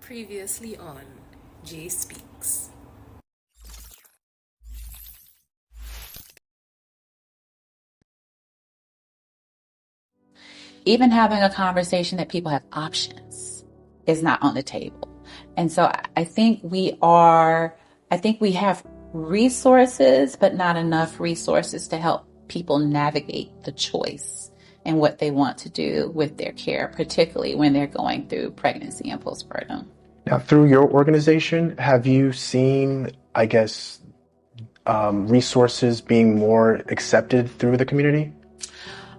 Previously on JSpeaks. Even having a conversation that people have options is not on the table. And so I think I think we have resources, but not enough resources to help people navigate the choice and what they want to do with their care, particularly when they're going through pregnancy and postpartum. Now, through your organization, have you seen, resources being more accepted through the community?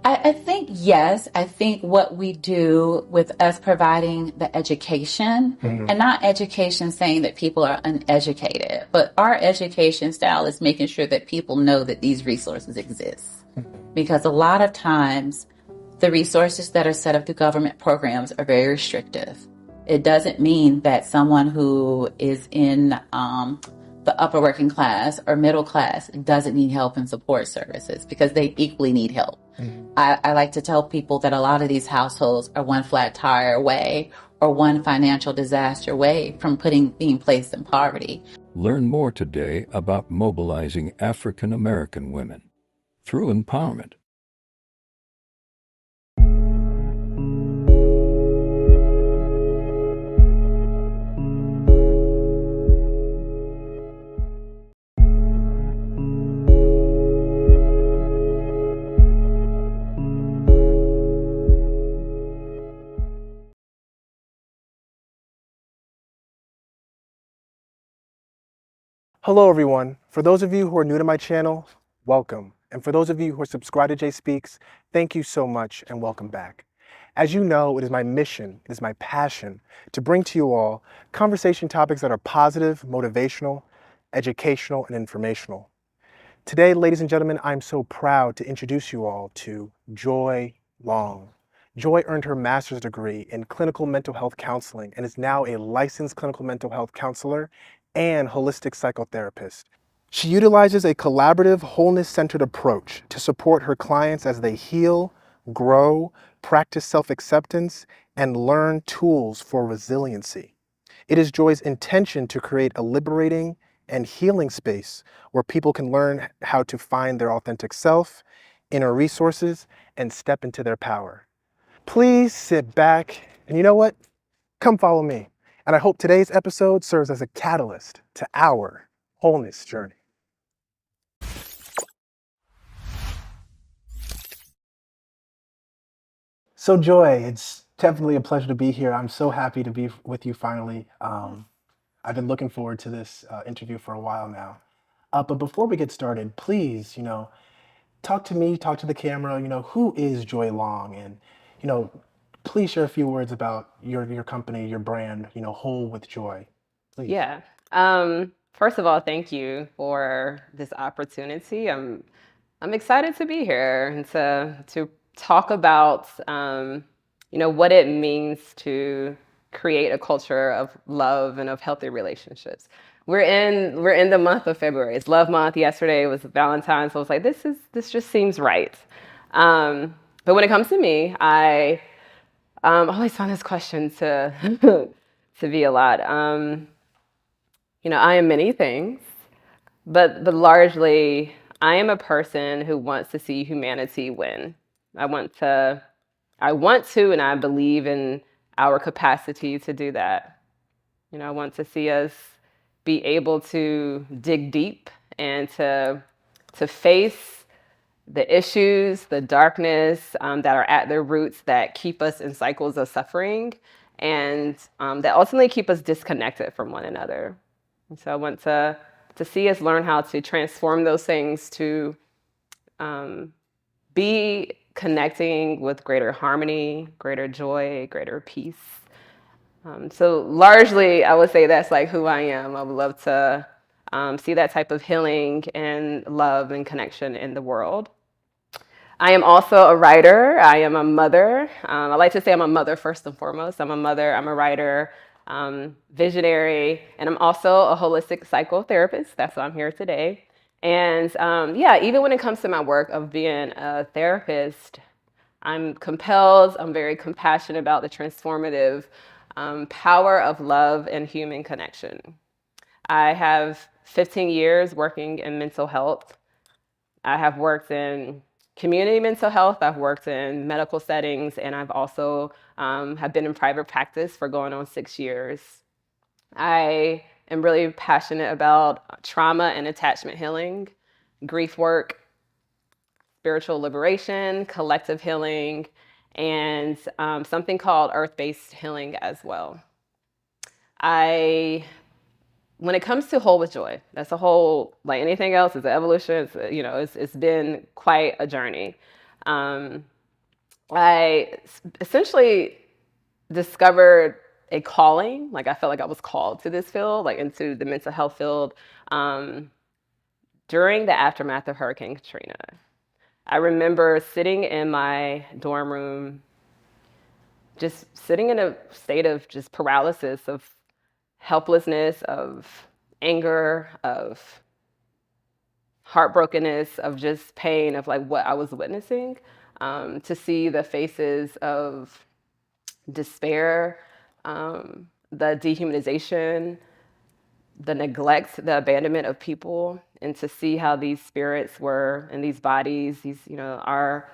I think yes. I think what we do with us providing the education, and not education saying that people are uneducated, but our education style is making sure that people know that these resources exist. Because a lot of times the resources that are set up through government programs are very restrictive. It doesn't mean that someone who is in the upper working class or middle class doesn't need help and support services, because they equally need help. I like to tell people that a lot of these households are one flat tire away or one financial disaster away from being placed in poverty. Learn more today about mobilizing African American women through empowerment. Hello, everyone. For those of you who are new to my channel, welcome. And for those of you who are subscribed to JSpeaks, thank you so much and welcome back. As you know, it is my mission, it is my passion to bring to you all conversation topics that are positive, motivational, educational, and informational. Today, ladies and gentlemen, I'm so proud to introduce you all to Joy Long. Joy earned her master's degree in clinical mental health counseling and is now a licensed clinical mental health counselor and holistic psychotherapist. She utilizes a collaborative, wholeness-centered approach to support her clients as they heal, grow, practice self-acceptance, and learn tools for resiliency. It is Joy's intention to create a liberating and healing space where people can learn how to find their authentic self, inner resources, and step into their power. Please sit back, and you know what? Come follow me. And I hope today's episode serves as a catalyst to our wholeness journey. So Joy, it's definitely a pleasure to be here. I'm so happy to be with you finally. I've been looking forward to this interview for a while now. But before we get started, please, talk to me, talk to the camera, who is Joy Long? And, please share a few words about your company, your brand, Whole with Joy. Please. Yeah. First of all, thank you for this opportunity. I'm excited to be here and to talk about what it means to create a culture of love and of healthy relationships. We're in the month of February. It's Love Month. Yesterday was Valentine's, so I was like, this just seems right. But when it comes to me, I always find this question to to be a lot. I am many things, but largely, I am a person who wants to see humanity win. I want to, and I believe in our capacity to do that. I want to see us be able to dig deep and to face the issues, the darkness that are at their roots that keep us in cycles of suffering and that ultimately keep us disconnected from one another. And so I want to see us learn how to transform those things to be connecting with greater harmony, greater joy, greater peace. So largely, I would say that's like who I am. I would love to see that type of healing and love and connection in the world. I am also a writer. I am a mother. I like to say I'm a mother first and foremost. I'm a mother, I'm a writer, visionary, and I'm also a holistic psychotherapist. That's why I'm here today. And even when it comes to my work of being a therapist, I'm compelled, I'm very compassionate about the transformative Power of love and human connection. I have 15 years working in mental health. I have worked in community mental health. I've worked in medical settings, and I've also have been in private practice for going on 6 years. I am really passionate about trauma and attachment healing, grief work, spiritual liberation, collective healing, and something called earth-based healing as well. When it comes to whole with joy, that's a whole, like anything else, is an evolution. It's been quite a journey. I essentially discovered a calling. Like I felt like I was called to this field, like into the mental health field, during the aftermath of Hurricane Katrina. I remember sitting in my dorm room, just sitting in a state of just paralysis, of helplessness, of anger, of heartbrokenness, of just pain, of like what I was witnessing, to see the faces of despair, the dehumanization, the neglect, the abandonment of people, and to see how these spirits were in these bodies, these, our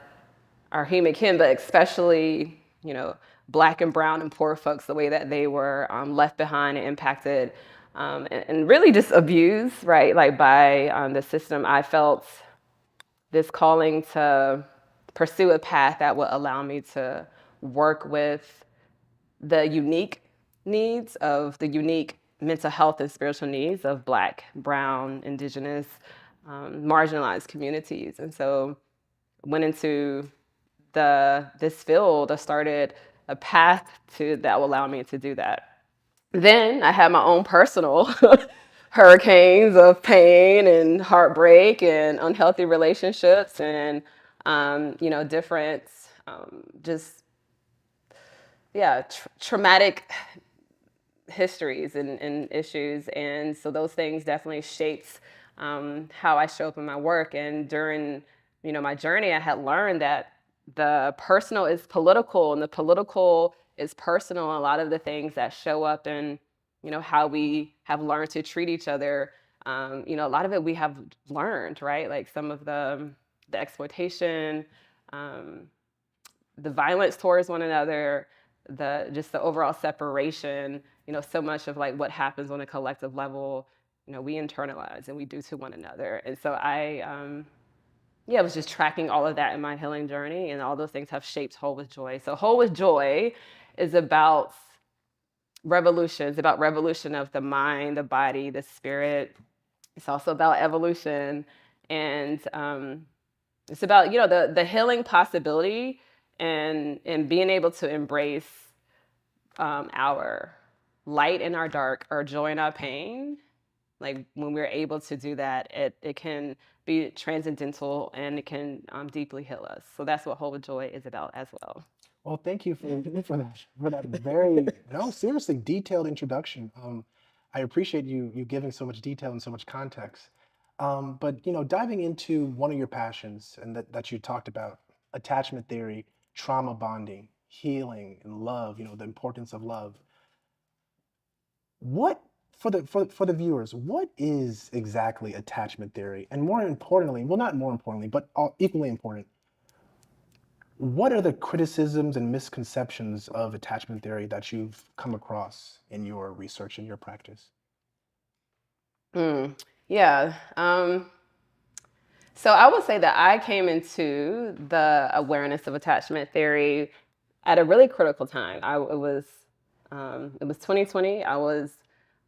human kin, but especially, Black and brown and poor folks, the way that they were left behind and impacted, and really just abused, right? Like by the system. I felt this calling to pursue a path that would allow me to work with the unique needs of the unique mental health and spiritual needs of Black, brown, indigenous, marginalized communities. And so went into this field. I started a path that will allow me to do that. Then I had my own personal hurricanes of pain and heartbreak and unhealthy relationships and, different, traumatic histories and issues. And so those things definitely shaped how I show up in my work. And during, my journey, I had learned that the personal is political and the political is personal. A lot of the things that show up in, how we have learned to treat each other, a lot of it we have learned, right? Like some of the exploitation, the violence towards one another, the overall separation, so much of like what happens on a collective level, we internalize and we do to one another. And so I was just tracking all of that in my healing journey, and all those things have shaped Whole with Joy. So Whole with Joy is about revolution. It's about revolution of the mind, the body, the spirit. It's also about evolution. And it's about, the healing possibility and being able to embrace our light in our dark, our joy in our pain. Like when we're able to do that, it can be transcendental and it can deeply heal us. So that's what Whole with Joy is about as well. Well, thank you for that very, no, seriously, detailed introduction. I appreciate you giving so much detail and so much context. But diving into one of your passions and that you talked about, attachment theory, trauma bonding, healing, and love. The importance of love. What for the viewers? What is exactly attachment theory? And more importantly, well, not more importantly, but equally important, what are the criticisms and misconceptions of attachment theory that you've come across in your research and your practice? Yeah. So I would say that I came into the awareness of attachment theory at a really critical time. It was 2020. I was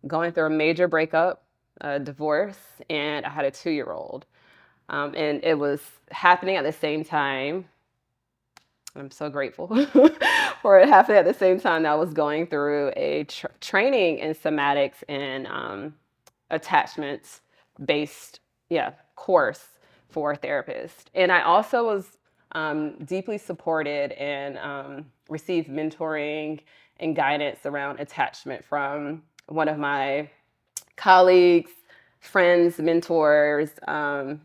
going through a major breakup, a divorce, and I had a 2-year-old. And it was happening at the same time. I'm so grateful for it happening at the same time that I was going through a training in somatics and attachments-based course for a therapist. And I also was deeply supported and received mentoring and guidance around attachment from one of my colleagues, friends, mentors,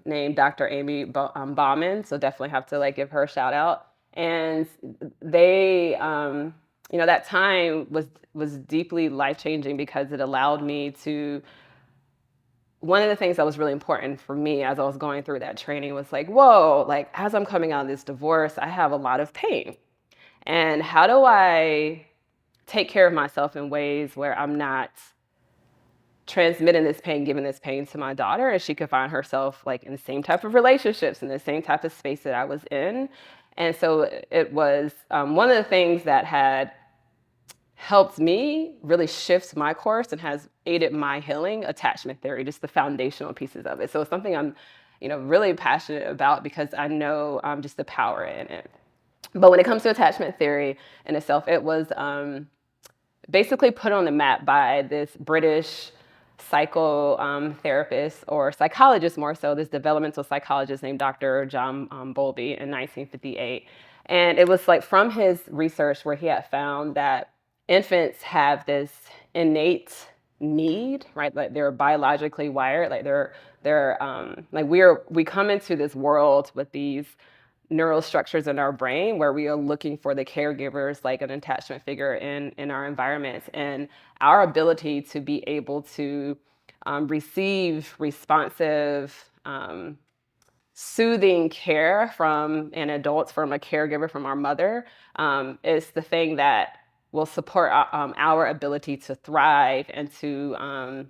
named Dr. Amy Bauman. So definitely have to give her a shout out. And they that time was deeply life-changing because it allowed me to, one of the things that was really important for me as I was going through that training was like, whoa, like as I'm coming out of this divorce, I have a lot of pain. And how do I take care of myself in ways where I'm not transmitting this pain, giving this pain to my daughter, and she could find herself like in the same type of relationships, in the same type of space that I was in. And so it was one of the things that had helped me really shift my course and has aided my healing, attachment theory, just the foundational pieces of it. So it's something I'm, really passionate about because I know just the power in it. But when it comes to attachment theory in itself, it was basically put on the map by this British psychotherapist or psychologist, more so, this developmental psychologist named Dr. John Bowlby in 1958. And it was like from his research where he had found that infants have this innate need, right? Like they're biologically wired, like they're like we come into this world with these neural structures in our brain where we are looking for the caregivers, like an attachment figure in our environments, and our ability to be able to receive responsive, soothing care from an adult, from a caregiver, from our mother, is the thing that will support our ability to thrive and to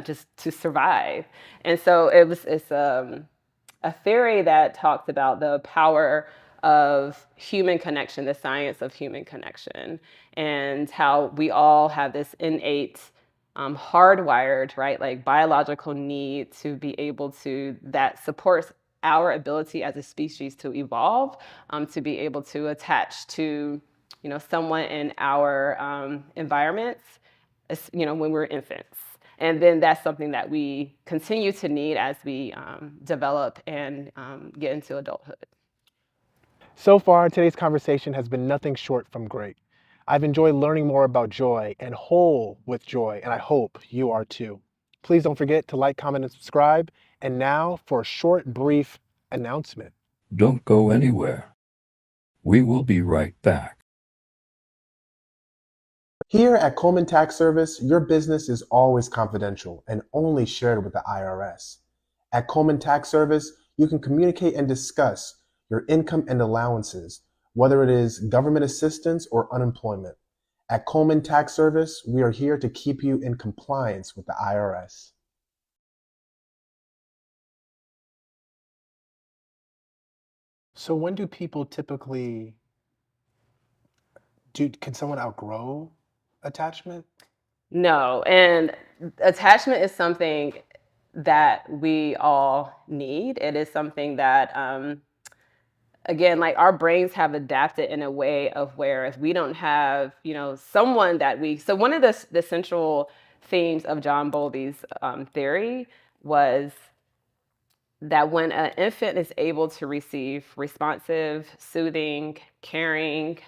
just to survive. And so it's a theory that talks about the power of human connection, the science of human connection, and how we all have this innate, hardwired, right, like biological need to be able to, that supports our ability as a species to evolve, to be able to attach to, someone in our environments, when we're infants. And then that's something that we continue to need as we develop and get into adulthood. So far, today's conversation has been nothing short from great. I've enjoyed learning more about joy and whole with joy, and I hope you are too. Please don't forget to like, comment, and subscribe. And now for a short, brief announcement. Don't go anywhere. We will be right back. Here at Coleman Tax Service, your business is always confidential and only shared with the IRS. At Coleman Tax Service, you can communicate and discuss your income and allowances, whether it is government assistance or unemployment. At Coleman Tax Service, we are here to keep you in compliance with the IRS. So when do people typically can someone outgrow attachment? No, and attachment is something that we all need. It is something that, again, like our brains have adapted in a way of where if we don't have, someone that so one of the central themes of John Bowlby's theory was that when an infant is able to receive responsive, soothing, caring,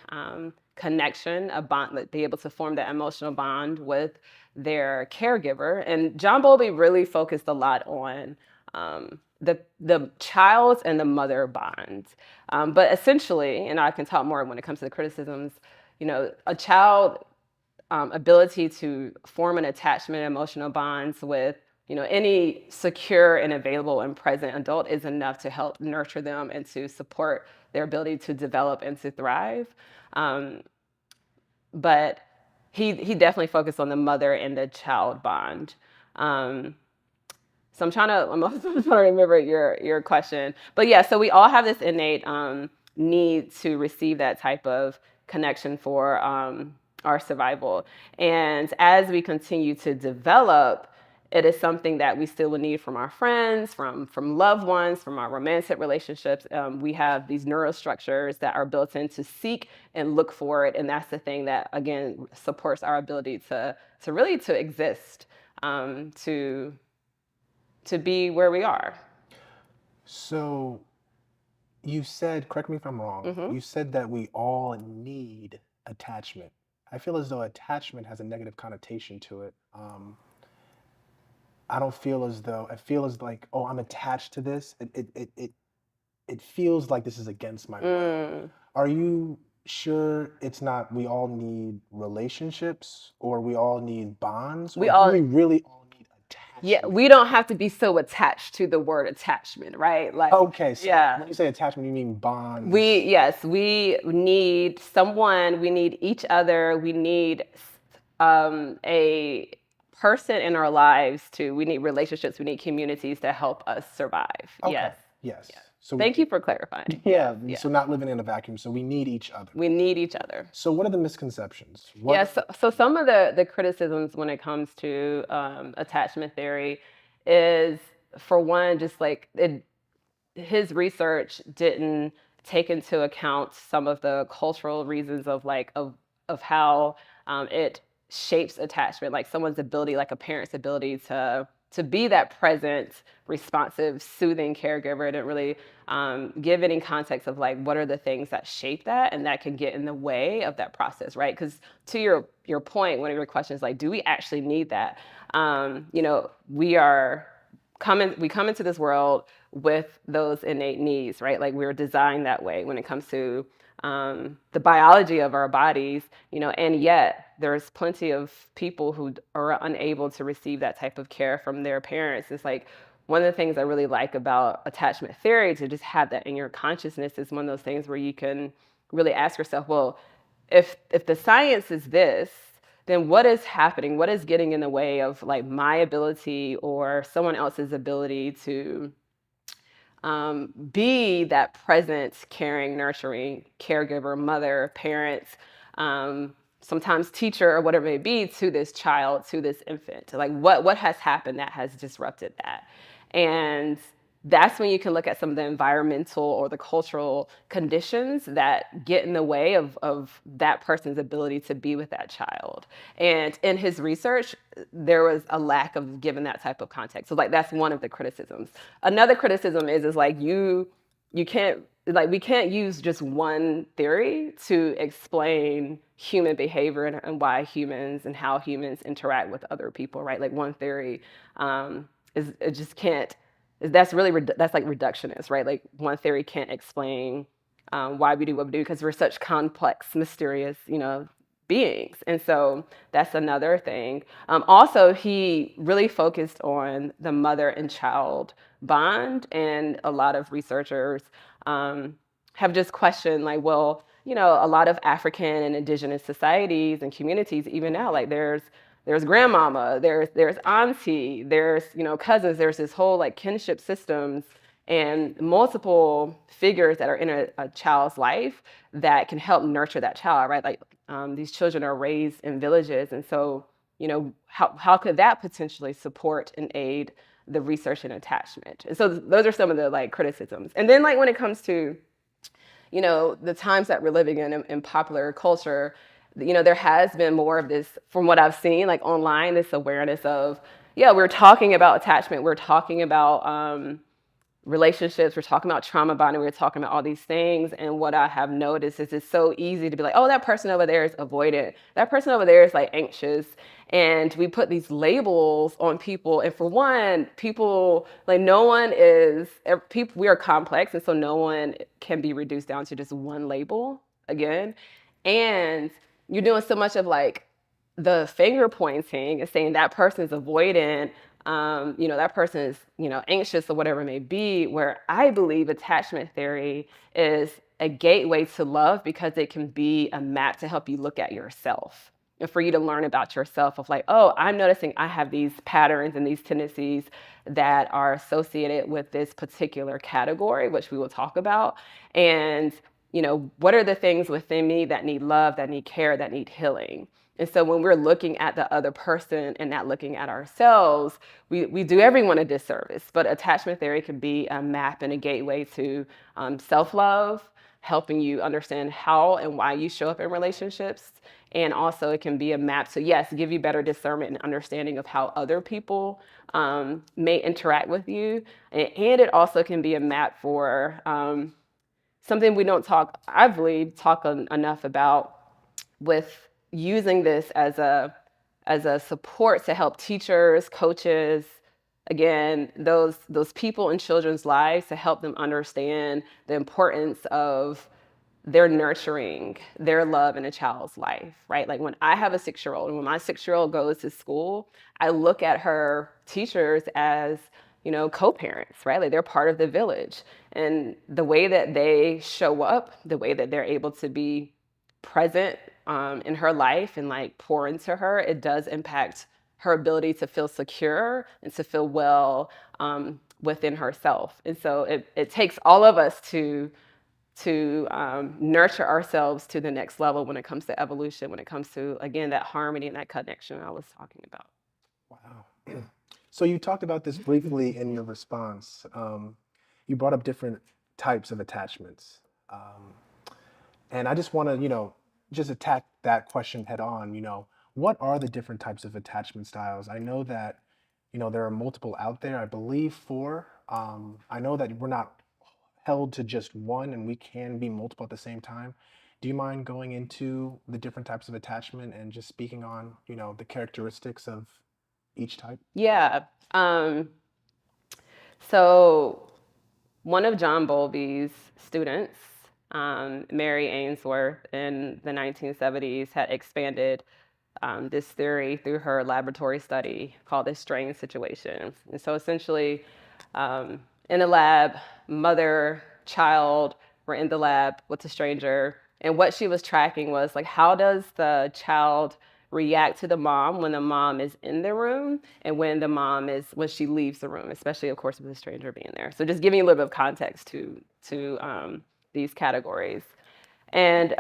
connection, a bond, be able to form that emotional bond with their caregiver. And John Bowlby really focused a lot on the child and the mother bond. But essentially, and I can talk more when it comes to the criticisms, a child ability to form an attachment, emotional bonds with any secure and available and present adult is enough to help nurture them and to support their ability to develop and to thrive. But he definitely focused on the mother and the child bond. So I'm also trying to remember your question. But yeah, so we all have this innate need to receive that type of connection for our survival. And as we continue to develop, it is something that we still will need from our friends, from loved ones, from our romantic relationships. We have these neural structures that are built in to seek and look for it. And that's the thing that, again, supports our ability to really to exist, to be where we are. So you said, correct me if I'm wrong, you said that we all need attachment. I feel as though attachment has a negative connotation to it. I don't feel as though, I feel as like, oh, I'm attached to this. It feels like this is against my will. Are you sure it's not we all need relationships or we all need bonds, We or do all, we really all need yeah, attachment? we don't have to be so attached to the word attachment, right? Like, Okay, so yeah. when you say attachment, you mean bonds. Yes, we need someone, we need each other, we need a person in our lives we need relationships, we need communities to help us survive. Okay, Yes. yes. Yes. So Thank you for clarifying. yeah, Yes. so not living in a vacuum. So we need each other. We need each other. So what are the misconceptions? Yeah, so some of the criticisms when it comes to attachment theory is, for one, just like his research didn't take into account some of the cultural reasons of how it shapes attachment, like someone's ability, like a parent's ability to be that present, responsive, soothing caregiver. It didn't really give any context of like what are the things that shape that and that can get in the way of that process, right? Because to your point, one of your questions, like, do we actually need that? We come into this world with those innate needs, right? Like, we're designed that way when it comes to the biology of our bodies, and yet there's plenty of people who are unable to receive that type of care from their parents. It's like one of the things I really like about attachment theory, to just have that in your consciousness, is one of those things where you can really ask yourself, well, if the science is this, then what is happening? What is getting in the way of like my ability or someone else's ability to be that present, caring, nurturing caregiver, mother, parents, sometimes teacher, or whatever it may be, to this child, to this infant? Like, what has happened that has disrupted that? And that's when you can look at some of the environmental or the cultural conditions that get in the way of that person's ability to be with that child. And in his research, there was a lack of giving that type of context. So like, that's one of the criticisms. Another criticism is like, you can't, like, we can't use just one theory to explain human behavior and why humans and how humans interact with other people, right? Like, one theory it just can't. That's like reductionist, right? Like, one theory can't explain why we do what we do, because we're such complex, mysterious, beings. And so that's another thing. Also, he really focused on the mother and child bond, and a lot of researchers have just questioned, like, well, a lot of African and indigenous societies and communities, even now, like, there's grandmama, there's auntie, there's cousins, there's this whole like kinship systems and multiple figures that are in a child's life that can help nurture that child, right? Like, these children are raised in villages, and so how could that potentially support and aid the research and attachment? And so those are some of the like criticisms. And then, like, when it comes to the times that we're living in popular culture, there has been more of this, from what I've seen, like online, this awareness of, yeah, we're talking about attachment, we're talking about relationships, we're talking about trauma bonding, we're talking about all these things. And what I have noticed is it's so easy to be like, oh, that person over there is avoidant, that person over there is like anxious. And we put these labels on people. And for one, people, like, no one is, we are complex. And so no one can be reduced down to just one label again. And you're doing so much of like the finger pointing and saying that person is avoidant, that person is, anxious, or whatever it may be, where I believe attachment theory is a gateway to love, because it can be a map to help you look at yourself and for you to learn about yourself, of like, oh, I'm noticing I have these patterns and these tendencies that are associated with this particular category, which we will talk about. And, what are the things within me that need love, that need care, that need healing? And so when we're looking at the other person and not looking at ourselves, we do everyone a disservice. But attachment theory can be a map and a gateway to self-love, helping you understand how and why you show up in relationships. And also it can be a map to, yes, give you better discernment and understanding of how other people may interact with you. And it also can be a map for something we don't talk, I believe, enough about, with using this as a support to help teachers, coaches, again, those people in children's lives, to help them understand the importance of they're nurturing their love in a child's life, right? Like when I have a 6-year-old and when my 6-year-old goes to school, I look at her teachers as, you know, co-parents, right? Like they're part of the village. And the way that they show up, the way that they're able to be present in her life and like pour into her, it does impact her ability to feel secure and to feel well within herself. And so it takes all of us to nurture ourselves to the next level when it comes to evolution, when it comes to, again, that harmony and that connection I was talking about. Wow. So you talked about this briefly in your response. You brought up different types of attachments. And I just want to, just attack that question head on. What are the different types of attachment styles? I know that, there are multiple out there, I believe 4. I know that we're not held to just one and we can be multiple at the same time. Do you mind going into the different types of attachment and just speaking on, the characteristics of each type? Yeah. So one of John Bowlby's students, Mary Ainsworth, in the 1970s had expanded this theory through her laboratory study called the strain situation. And so essentially, in a lab, mother, child were in the lab with a stranger. And what she was tracking was like, how does the child react to the mom when the mom is in the room and when she leaves the room, especially of course with the stranger being there. So just giving you a little bit of context to these categories. And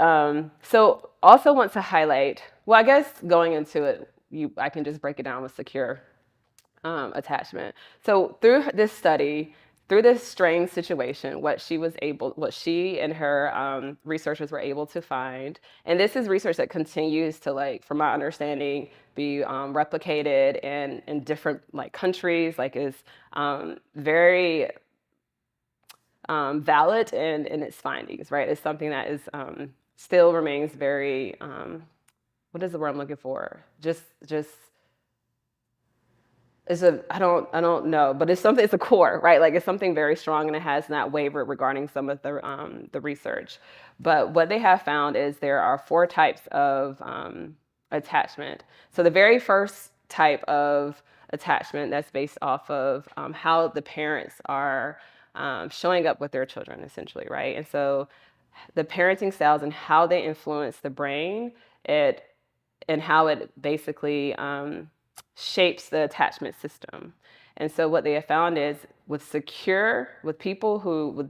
so also want to highlight, well, I guess going into it, I can just break it down with secure attachment. So through this study, through this strain situation, what she and her researchers were able to find, and this is research that continues to, like, from my understanding, be replicated in different like countries, like is very valid in its findings, right? It's something that is still remains very, what is the word I'm looking for? Just I don't know, but it's something, it's a core, right? Like it's something very strong and it has not wavered regarding some of the research. But what they have found is there are 4 types of attachment. So the very first type of attachment that's based off of how the parents are showing up with their children, essentially, right? And so the parenting styles and how they influence the brain, and how it basically shapes the attachment system. And so what they have found is with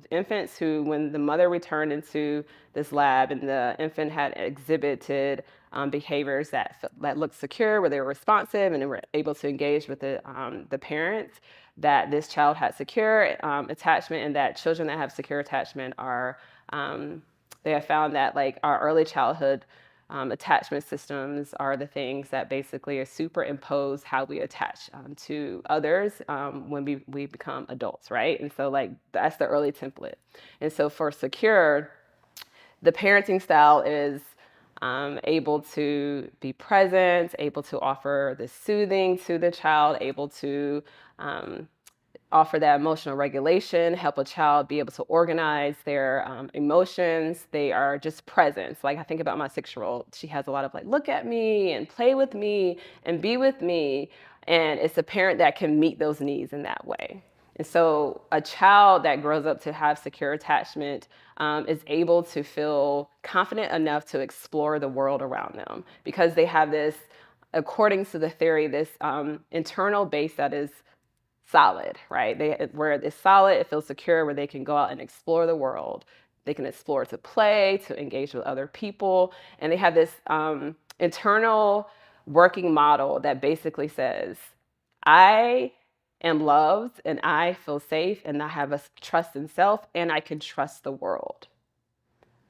infants who, when the mother returned into this lab and the infant had exhibited behaviors that looked secure, where they were responsive and they were able to engage with the parents, that this child had secure attachment, and that children that have secure attachment they have found that like our early childhood attachment systems are the things that basically superimpose how we attach to others when we become adults, right? And so like that's the early template. And so for secure, the parenting style is able to be present, able to offer the soothing to the child, able to offer that emotional regulation, help a child be able to organize their emotions. They are just present. So like I think about my 6-year-old, she has a lot of like, look at me and play with me and be with me. And it's a parent that can meet those needs in that way. And so a child that grows up to have secure attachment is able to feel confident enough to explore the world around them because they have this, according to the theory, this internal base that is solid, right? Where it's solid, it feels secure, where they can go out and explore the world. They can explore to play, to engage with other people. And they have this internal working model that basically says, I am loved and I feel safe and I have a trust in self and I can trust the world.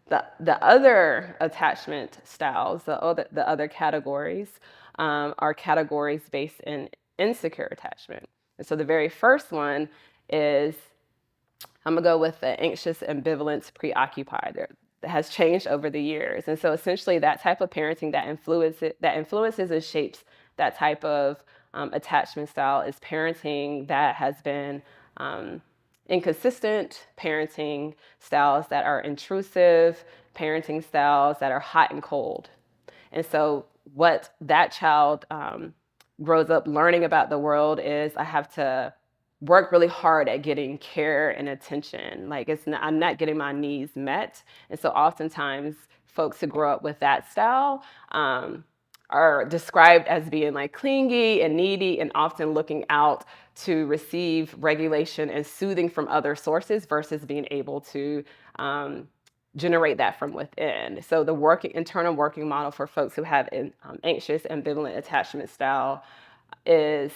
The other attachment styles, the other categories are categories based in insecure attachment. And so the very first one is, I'm gonna go with the anxious, ambivalent, preoccupied. That has changed over the years. And so essentially that type of parenting that influences and shapes that type of attachment style is parenting that has been inconsistent parenting styles that are intrusive, parenting styles that are hot and cold. And so what that child grows up learning about the world is I have to work really hard at getting care and attention. Like I'm not getting my needs met. And so oftentimes folks who grow up with that style are described as being like clingy and needy and often looking out to receive regulation and soothing from other sources versus being able to generate that from within. So the internal working model for folks who have anxious, ambivalent attachment style is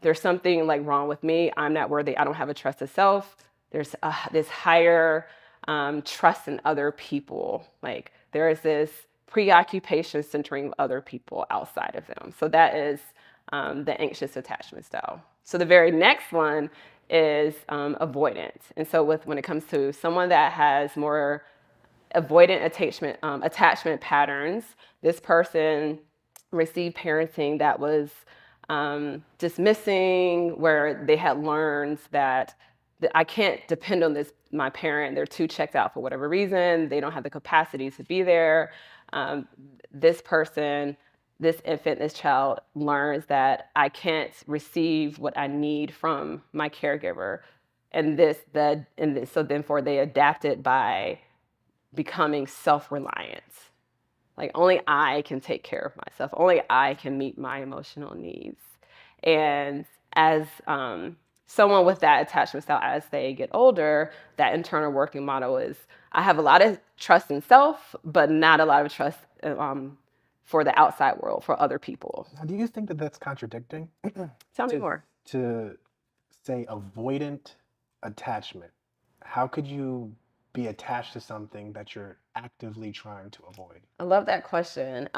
there's something like wrong with me. I'm not worthy. I don't have a trust of self. There's this higher trust in other people. Like there is this preoccupation centering other people outside of them. So that is the anxious attachment style. So the very next one is avoidant. And so when it comes to someone that has more avoidant attachment patterns, this person received parenting that was dismissing, where they had learned that I can't depend on my parent. They're too checked out for whatever reason. They don't have the capacity to be there. This infant, this child learns that I can't receive what I need from my caregiver. So therefore they adapt it by becoming self-reliant. Like only I can take care of myself. Only I can meet my emotional needs. And as someone with that attachment style, as they get older, that internal working model is I have a lot of trust in self, but not a lot of trust for the outside world, for other people. Now, do you think that that's contradicting? Tell me more. To say avoidant attachment, how could you be attached to something that you're actively trying to avoid? I love that question.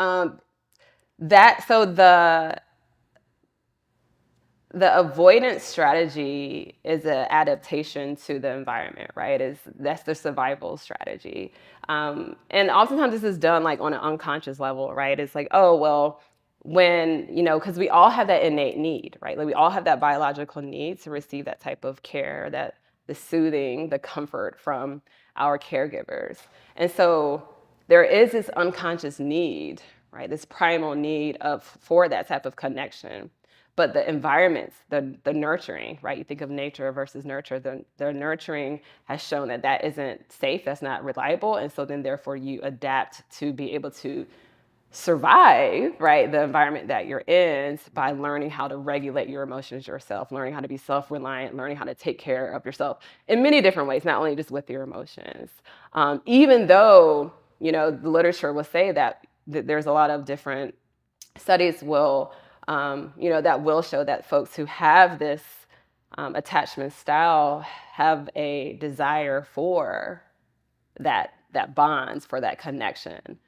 The avoidance strategy is an adaptation to the environment, right? That's the survival strategy. And oftentimes this is done like on an unconscious level, right? It's like, oh, well, because we all have that innate need, right? Like we all have that biological need to receive that type of care, the soothing, the comfort from our caregivers. And so there is this unconscious need, right? This primal need for that type of connection. But the environments, the nurturing, right? You think of nature versus nurture. The nurturing has shown that isn't safe, that's not reliable. And so then therefore you adapt to be able to survive, right, the environment that you're in by learning how to regulate your emotions yourself, learning how to be self-reliant, learning how to take care of yourself in many different ways, not only just with your emotions. Even though, the literature will say that there's a lot of different studies that will show that folks who have this attachment style have a desire for that bonds, for that connection.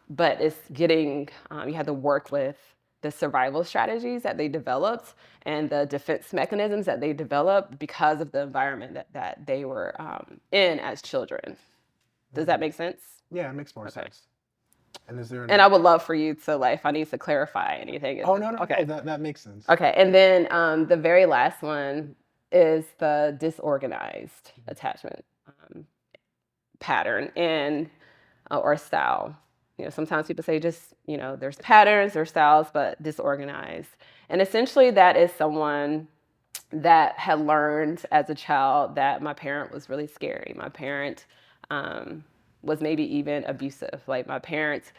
But it's getting, you have to work with the survival strategies that they developed and the defense mechanisms that they developed because of the environment that they were in as children. Does that make sense? Yeah, it makes more sense. And is there And I would love for you to, like, if I need to clarify anything. Oh, no. Okay. That makes sense. Okay, and then the very last one is the disorganized attachment pattern or style. Sometimes people say just, there's patterns or styles, but disorganized. And essentially that is someone that had learned as a child that my parent was really scary. My parent was maybe even abusive. Like my parents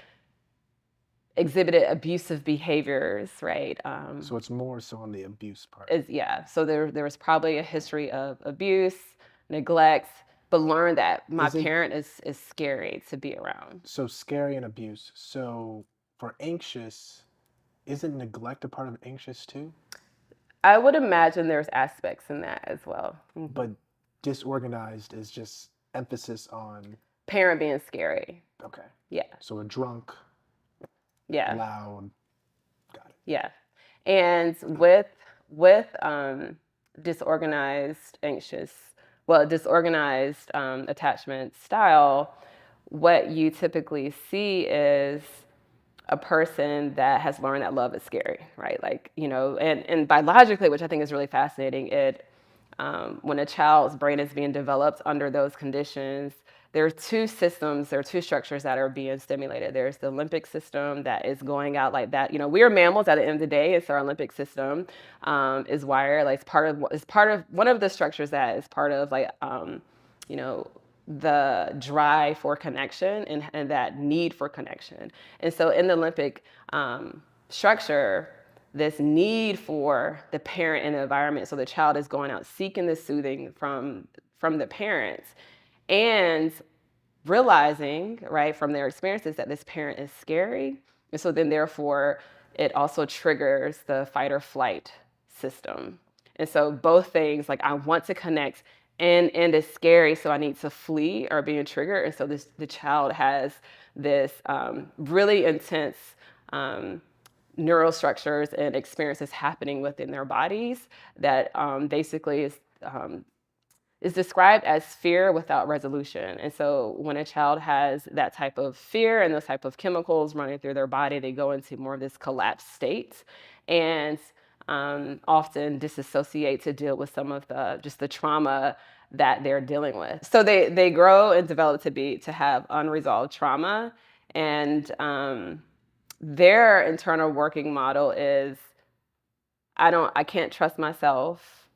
exhibited abusive behaviors, right? So it's more so on the abuse part. So there was probably a history of abuse, neglect, but learn that my parent is scary to be around. So scary and abuse. So for anxious, isn't neglect a part of anxious too? I would imagine there's aspects in that as well. Mm-hmm. But disorganized is just emphasis on parent being scary. Okay. Yeah. So a drunk. Yeah. Loud. Got it. Yeah. And with disorganized attachment style, what you typically see is a person that has learned that love is scary, right? Like, and biologically, which I think is really fascinating, when a child's brain is being developed under those conditions, there are two systems, there are two structures that are being stimulated. There's the limbic system that is going out like that. We are mammals at the end of the day, and so our limbic system is wired. Like it's part of one of the structures that is part of you know, the drive for connection and that need for connection. And so in the limbic structure, this need for the parent and the environment. So the child is going out seeking the soothing from the parents and realizing, right, from their experiences that this parent is scary. And so then therefore it also triggers the fight or flight system. And so both things, like I want to connect and it's scary, so I need to flee, are being triggered. And so the child has this really intense neural structures and experiences happening within their bodies that basically is described as fear without resolution. And so when a child has that type of fear and those type of chemicals running through their body, they go into more of this collapsed state and often disassociate to deal with some of the trauma that they're dealing with. So they grow and develop to have unresolved trauma, and their internal working model is I can't trust myself.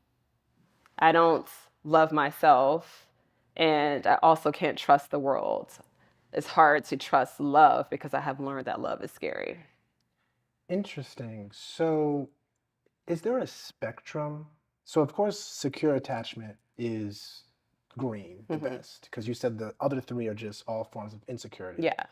I don't love myself. And I also can't trust the world. It's hard to trust love because I have learned that love is scary. Interesting. So, is there a spectrum? So, of course, secure attachment is green, the best, because you said the other three are just all forms of insecurity. Yeah.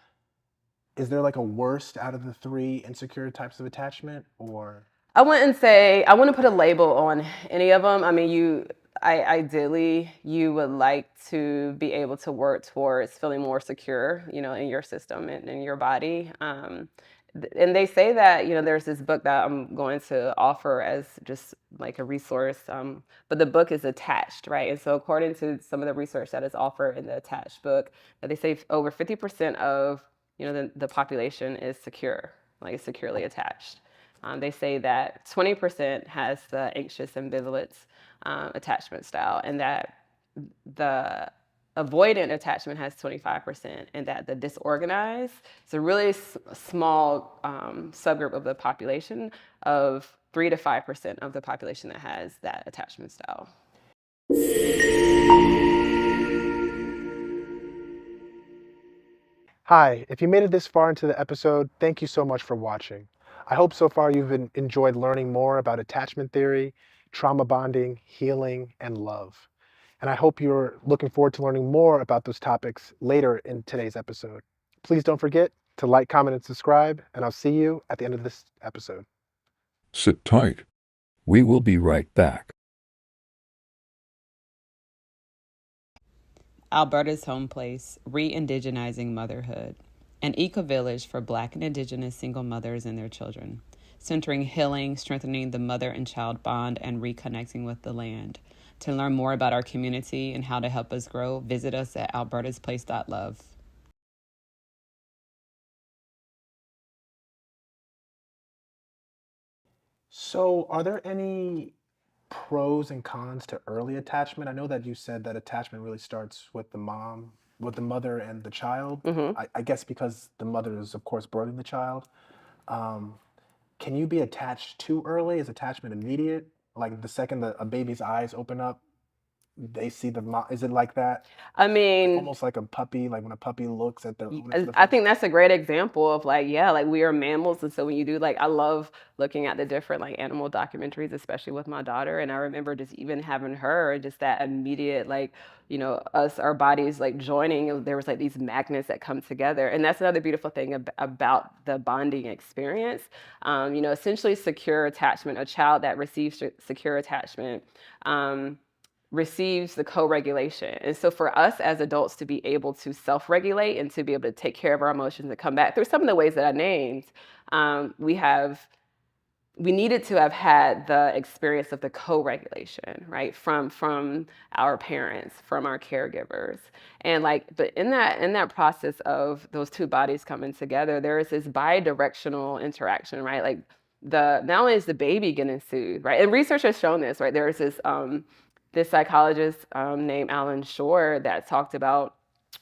Is there like a worst out of the three insecure types of attachment, or? I wouldn't put a label on any of them. I mean, ideally, you would like to be able to work towards feeling more secure, in your system and in your body. And they say that, there's this book that I'm going to offer as just like a resource, but the book is attached, right? And so according to some of the research that is offered in the attached book, that they say over 50% of, the population is secure, like it's securely attached. They say that 20% has the anxious ambivalent attachment style, and that the avoidant attachment has 25%, and that the disorganized is a really small subgroup of the population of 3 to 5% of the population that has that attachment style. Hi, if you made it this far into the episode, thank you so much for watching. I hope so far you've enjoyed learning more about attachment theory, trauma bonding, healing, and love. And I hope you're looking forward to learning more about those topics later in today's episode. Please don't forget to like, comment, and subscribe, and I'll see you at the end of this episode. Sit tight. We will be right back. Alberta's Home Place, Re-Indigenizing Motherhood, an eco-village for Black and Indigenous single mothers and their children, centering healing, strengthening the mother and child bond, and reconnecting with the land. To learn more about our community and how to help us grow, visit us at albertasplace.love. So, are there any pros and cons to early attachment? I know that you said that attachment really starts with the mother and the child. I guess because the mother is, of course, birthing the child. Can you be attached too early? Is attachment immediate? Like the second a baby's eyes open up, they see the mom. Is it like that? I mean, Almost like a puppy, like when a puppy looks at their own. I think that's a great example of like we are mammals, and so when you do I love looking at the different animal documentaries, especially with my daughter, and I remember just even having her, just that immediate our bodies joining. There was these magnets that come together, and that's another beautiful thing about the bonding experience. Essentially secure attachment, a child that receives secure attachment receives the co-regulation. And so for us as adults to be able to self-regulate and to be able to take care of our emotions and come back through some of the ways that I named, we needed to have had the experience of the co-regulation, right? From our parents, from our caregivers. And but in that process of those two bodies coming together, there is this bi-directional interaction, right? Not only is the baby getting soothed, right? And research has shown this, right? There is this this psychologist named Alan Shore that talked about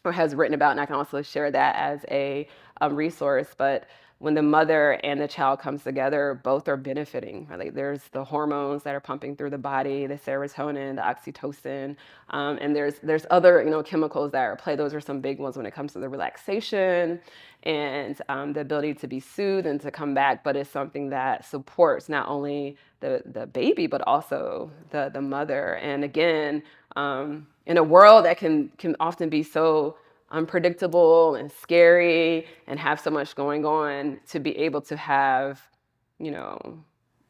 or has written about, and I can also share that as a resource. But when the mother and the child comes together, both are benefiting. Right? Like there's the hormones that are pumping through the body, the serotonin, the oxytocin, and there's other chemicals that are at play. Those are some big ones when it comes to the relaxation and the ability to be soothed and to come back. But it's something that supports not only the baby but also the mother. And again, in a world that can often be so unpredictable and scary and have so much going on, to be able to have,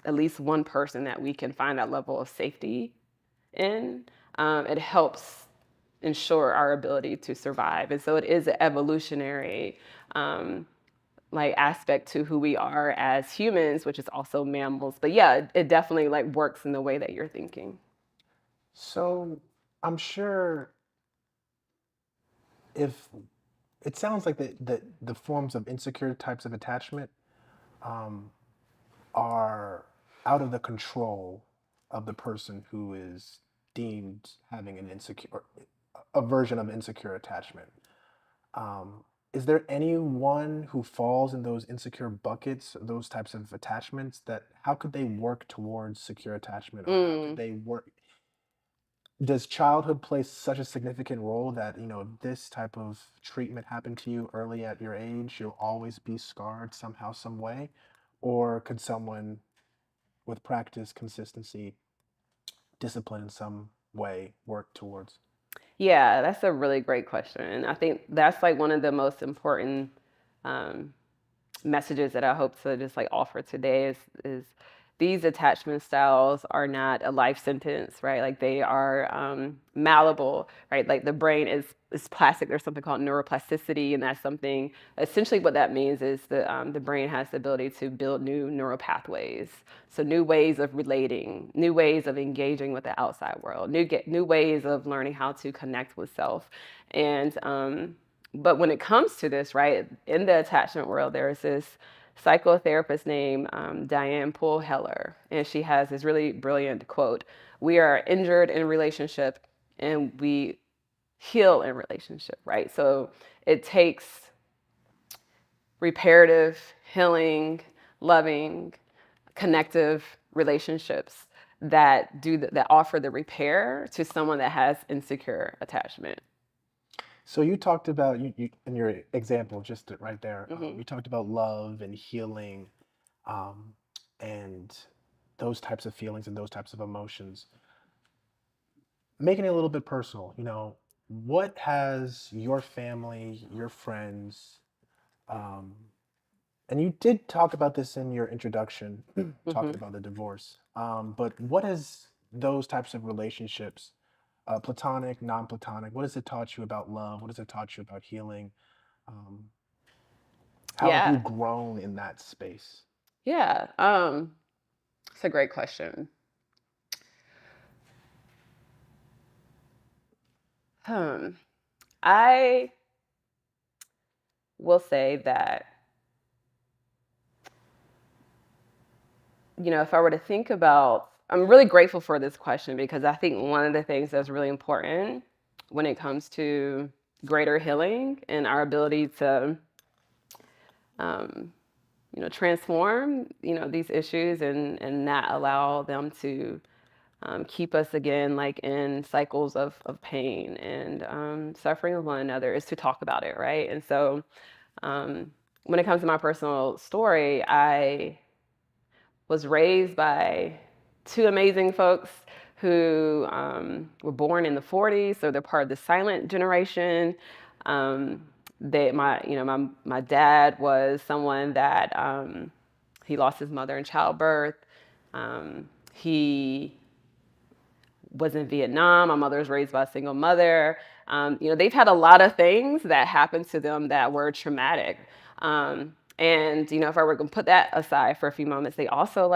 at least one person that we can find that level of safety in, it helps ensure our ability to survive. And so it is an evolutionary aspect to who we are as humans, which is also mammals. But yeah, it definitely works in the way that you're thinking. So I'm sure if it sounds like the forms of insecure types of attachment are out of the control of the person who is deemed having an insecure, a version of insecure attachment. Is there anyone who falls in those insecure buckets, those types of attachments, that how could they work towards secure attachment, or how could they work? Does childhood play such a significant role that, if this type of treatment happened to you early at your age, you'll always be scarred somehow, some way? Or could someone with practice, consistency, discipline in some way work towards? Yeah, that's a really great question. And I think that's one of the most important um, messages that I hope to just offer today is these attachment styles are not a life sentence, right? They are malleable, right? The brain is plastic. There's something called neuroplasticity, and that's something, essentially what that means is the brain has the ability to build new neural pathways. So new ways of relating, new ways of engaging with the outside world, new ways of learning how to connect with self. And but when it comes to this, right, in the attachment world, there's this psychotherapist named Diane Poole Heller, and she has this really brilliant quote: "We are injured in relationship, and we heal in relationship." Right. So it takes reparative, healing, loving, connective relationships that offer the repair to someone that has insecure attachment. So you talked about you in your example, just right there. You talked about love and healing, um, and those types of feelings and those types of emotions. Making it a little bit personal, what has your family, your friends, um, and you did talk about this in your introduction, talking about the divorce. But what has those types of relationships, platonic, non-platonic, what has it taught you about love? What has it taught you about healing? Um, how have you Yeah. grown in that space? Yeah. It's a great question. I will say that, if I were to think about, I'm really grateful for this question, because I think one of the things that's really important when it comes to greater healing and our ability to, transform, these issues and not allow them to keep us again in cycles of pain and suffering with one another, is to talk about it, right? And so when it comes to my personal story, I was raised by two amazing folks who were born in the 40s, so they're part of the silent generation. My dad was someone that he lost his mother in childbirth. He was in Vietnam. My mother was raised by a single mother. They've had a lot of things that happened to them that were traumatic. And if I were going to put that aside for a few moments, they also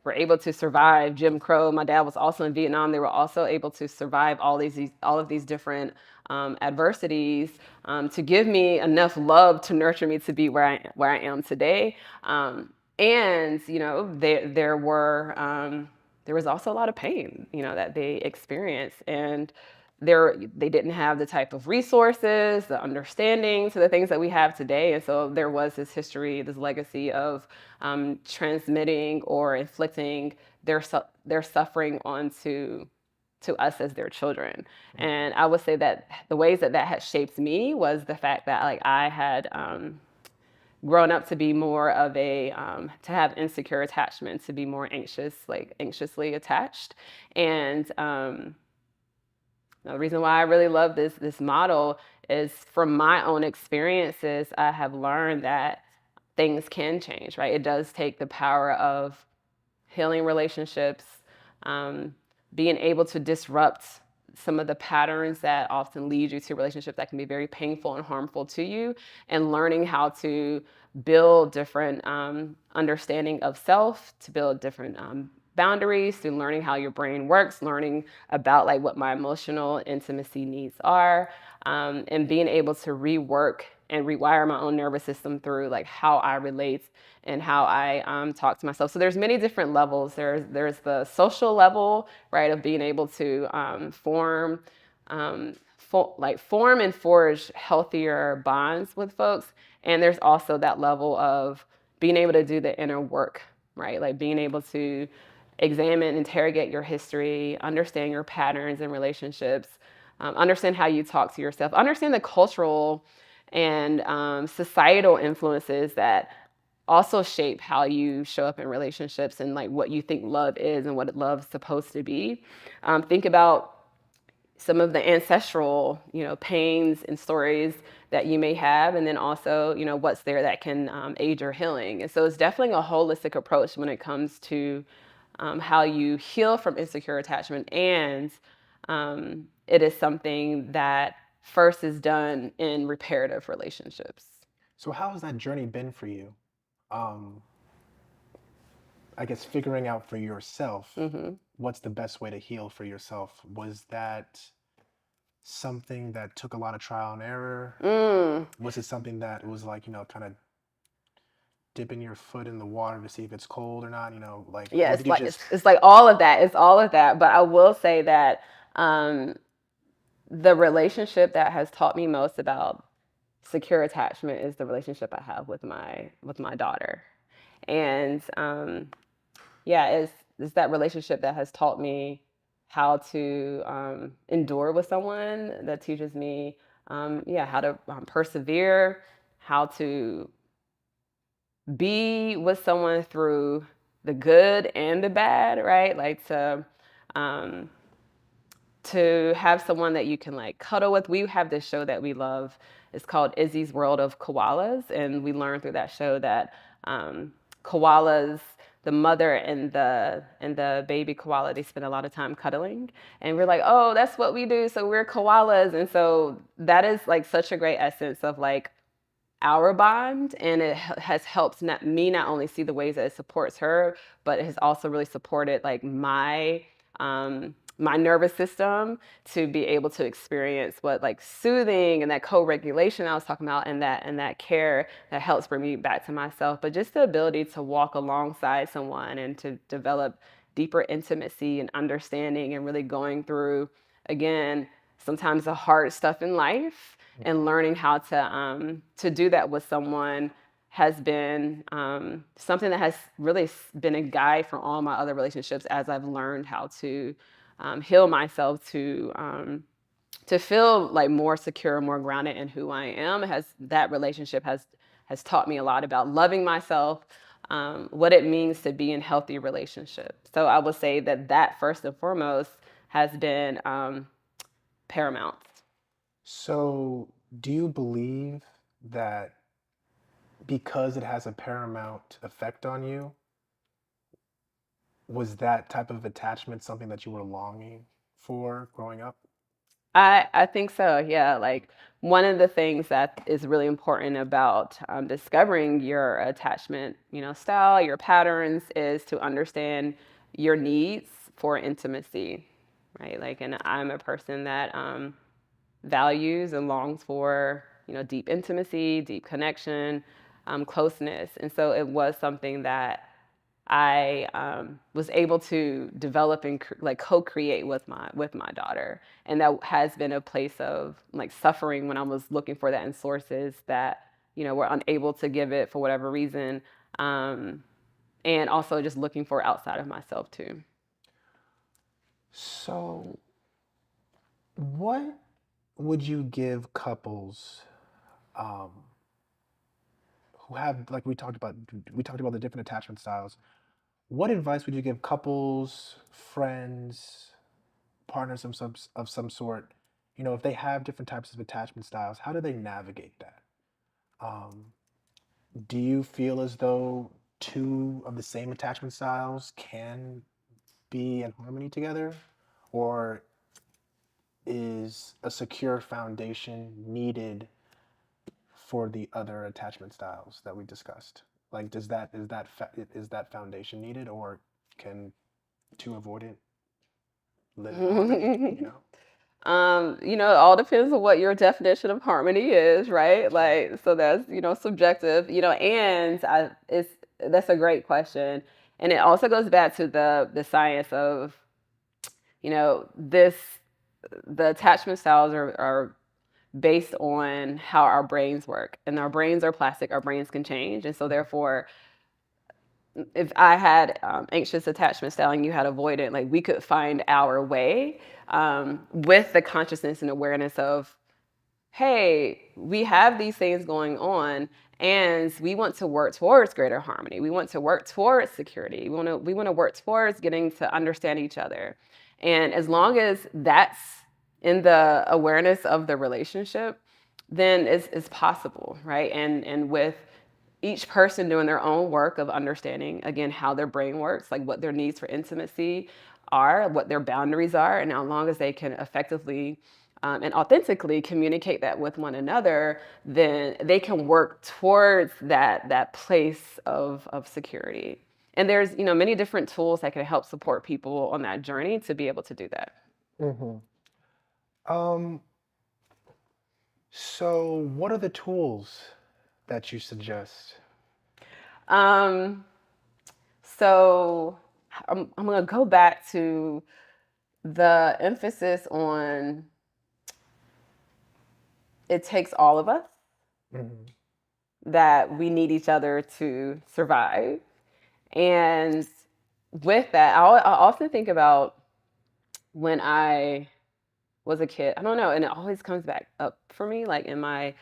were able to survive Jim Crow. My dad was also in Vietnam. They were also able to survive all of these different adversities to give me enough love to nurture me to be where I am today. And there there was also a lot of pain, that they experienced. And they didn't have the type of resources, the understanding to the things that we have today. And so there was this history, this legacy of transmitting or inflicting their suffering onto us as their children. And I would say that the ways that had shaped me was the fact that like I had grown up to be more of to have insecure attachment, to be more anxious, like anxiously attached. And the reason why I really love this model is from my own experiences, I have learned that things can change, right? It does take the power of healing relationships, being able to disrupt some of the patterns that often lead you to relationships that can be very painful and harmful to you, and learning how to build different understanding of self, to build different boundaries, through learning how your brain works, learning about like what my emotional intimacy needs are, and being able to rework and rewire my own nervous system through like how I relate and how I talk to myself. So there's many different levels. There's the social level, right, of being able to form and forge healthier bonds with folks. And there's also that level of being able to do the inner work, right? Like being able to examine, interrogate your history, understand your patterns and relationships, understand how you talk to yourself, understand the cultural and societal influences that also shape how you show up in relationships and like what you think love is and what love's supposed to be. Think about some of the ancestral, pains and stories that you may have, and then also, what's there that can aid your healing. And so it's definitely a holistic approach when it comes to how you heal from insecure attachment. And it is something that first is done in reparative relationships. So how has that journey been for you? I guess figuring out for yourself, what's the best way to heal for yourself. Was that something that took a lot of trial and error? Was it something that was like, kind of dipping your foot in the water to see if it's cold or not, like, yeah, it's like, it's like all of that. It's all of that. But I will say that the relationship that has taught me most about secure attachment is the relationship I have with my daughter. And it's that relationship that has taught me how to endure with someone, that teaches me how to persevere, how to be with someone through the good and the bad, right? Like to have someone that you can like cuddle with. We have this show that we love. It's called Izzy's World of Koalas. And we learned through that show that koalas, the mother and the baby koala, they spend a lot of time cuddling. And we're like, oh, that's what we do. So we're koalas. And so that is like such a great essence of like our bond. And it has helped me not only see the ways that it supports her, but it has also really supported like my nervous system to be able to experience what like soothing and that co-regulation I was talking about, and that care that helps bring me back to myself. But just the ability to walk alongside someone and to develop deeper intimacy and understanding, and really going through, again, sometimes the hard stuff in life, and learning how to do that with someone has been something that has really been a guide for all my other relationships, as I've learned how to heal myself to feel like more secure, more grounded in who I am. That relationship has taught me a lot about loving myself, what it means to be in healthy relationships. So I would say that first and foremost has been paramount. So do you believe that because it has a paramount effect on you, was that type of attachment something that you were longing for growing up? I think so, yeah. Like one of the things that is really important about discovering your attachment, style, your patterns, is to understand your needs for intimacy, right? Like, and I'm a person that values and longs for, deep intimacy, deep connection, closeness. And so it was something that I was able to develop and like co-create with my daughter, and that has been a place of like suffering when I was looking for that in sources that were unable to give it for whatever reason, and also just looking for outside of myself too. So, what would you give couples who have, like we talked about the different attachment styles? What advice would you give couples, friends, partners of some sort? If they have different types of attachment styles, how do they navigate that? Um, do you feel as though two of the same attachment styles can be in harmony together, or is a secure foundation needed for the other attachment styles that we discussed? Like, is that foundation needed, or can two avoid it, live in harmony? It all depends on what your definition of harmony is, right? Like, so that's, subjective, that's a great question. And it also goes back to the science of, the attachment styles are based on how our brains work, and our brains are plastic, our brains can change. And so therefore, if I had anxious attachment style and you had avoidant, like we could find our way with the consciousness and awareness of, hey, we have these things going on, and we want to work towards greater harmony. We want to work towards security. We want to work towards getting to understand each other. And as long as that's in the awareness of the relationship, then it's possible, right? And with each person doing their own work of understanding, again, how their brain works, like what their needs for intimacy are, what their boundaries are, and as long as they can effectively and authentically communicate that with one another, then they can work towards that place of security. And there's many different tools that can help support people on that journey to be able to do that. So what are the tools that you suggest? So I'm going to go back to the emphasis on it takes all of us, that we need each other to survive. And with that, I often think about when I was a kid. I don't know, and it always comes back up for me, like in my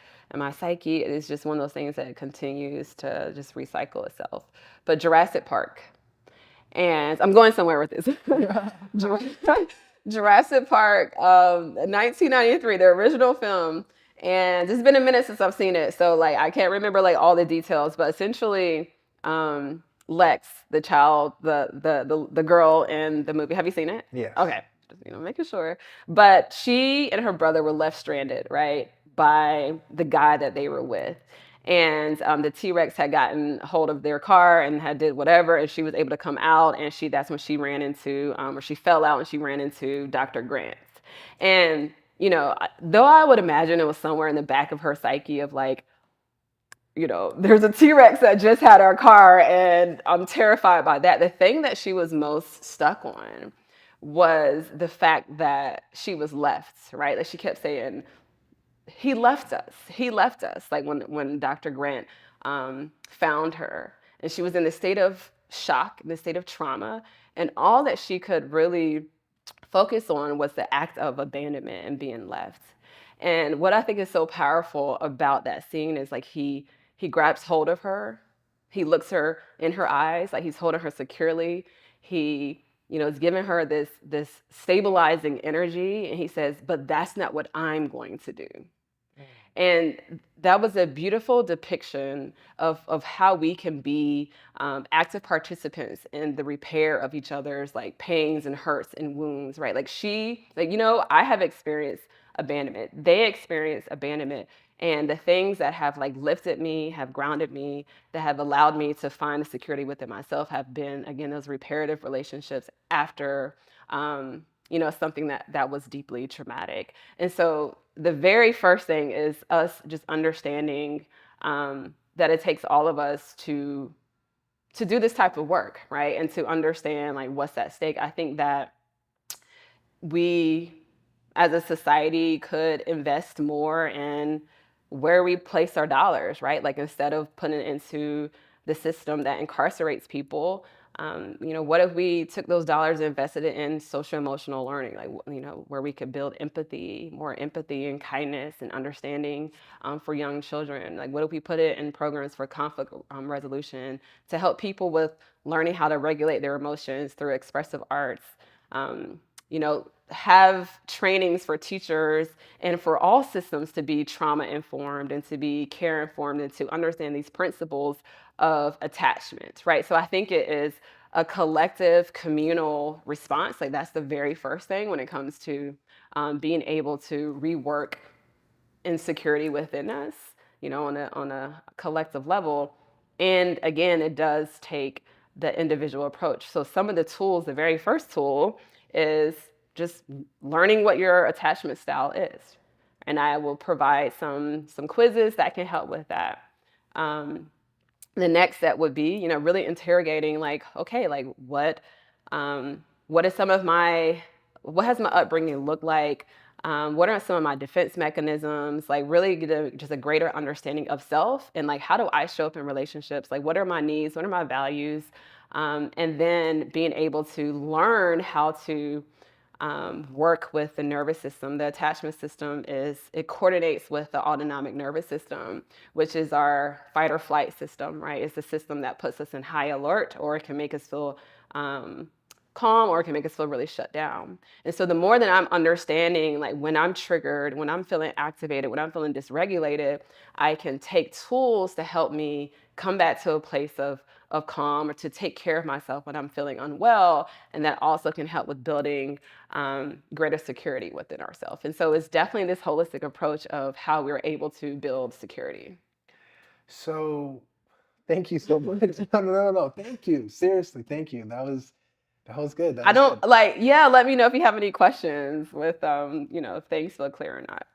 psyche. It is just one of those things that continues to just recycle itself. But Jurassic Park, and I'm going somewhere with this. Jurassic Park, 1993, the original film. And it's been a minute since I've seen it, so like I can't remember like all the details. But essentially, Lex, the child, the girl in the movie. Have you seen it? Yes. Okay, just making sure. But she and her brother were left stranded, right, by the guy that they were with. And the T-Rex had gotten hold of their car and had did whatever, and she was able to come out, and that's when she ran into, or she fell out and she ran into Dr. Grant. And, though I would imagine it was somewhere in the back of her psyche of like, there's a T-Rex that just had our car and I'm terrified by that. The thing that she was most stuck on was the fact that she was left, right? Like she kept saying, he left us. Like when Dr. Grant found her, and she was in this state of shock, in this state of trauma, and all that she could really focus on was the act of abandonment and being left. And what I think is so powerful about that scene is like he grabs hold of her, he looks her in her eyes, like he's holding her securely. He is giving her this stabilizing energy, and he says, "But that's not what I'm going to do." And that was a beautiful depiction of how we can be active participants in the repair of each other's like pains and hurts and wounds, right? Like I have experienced abandonment. They experienced abandonment. And the things that have like lifted me, have grounded me, that have allowed me to find the security within myself have been, again, those reparative relationships after, something that was deeply traumatic. And so the very first thing is us just understanding that it takes all of us to to do this type of work, right? And to understand like what's at stake. I think that we as a society could invest more in where we place our dollars, right? Like instead of putting it into the system that incarcerates people, what if we took those dollars and invested it in social emotional learning, like, where we could build empathy, more empathy and kindness and understanding for young children? Like, what if we put it in programs for conflict resolution to help people with learning how to regulate their emotions through expressive arts? Have trainings for teachers and for all systems to be trauma informed and to be care informed and to understand these principles of attachment, right? So I think it is a collective communal response. Like that's the very first thing when it comes to being able to rework insecurity within us, on a collective level. And again, it does take the individual approach. So some of the tools, the very first tool is just learning what your attachment style is. And I will provide some quizzes that can help with that. The next step would be, really interrogating like, okay, like what is what has my upbringing looked like? What are some of my defense mechanisms? Like really get just a greater understanding of self and like, how do I show up in relationships? Like, what are my needs? What are my values? And then being able to learn how to work with the nervous system. The attachment system it coordinates with the autonomic nervous system, which is our fight or flight system, right? It's the system that puts us in high alert, or it can make us feel calm, or it can make us feel really shut down. And so the more that I'm understanding, like when I'm triggered, when I'm feeling activated, when I'm feeling dysregulated, I can take tools to help me come back to a place of calm, or to take care of myself when I'm feeling unwell. And that also can help with building greater security within ourselves. And so it's definitely this holistic approach of how we're able to build security. So thank you so much. No. Thank you. Seriously, thank you. That was good. Let me know if you have any questions with, if things feel clear or not.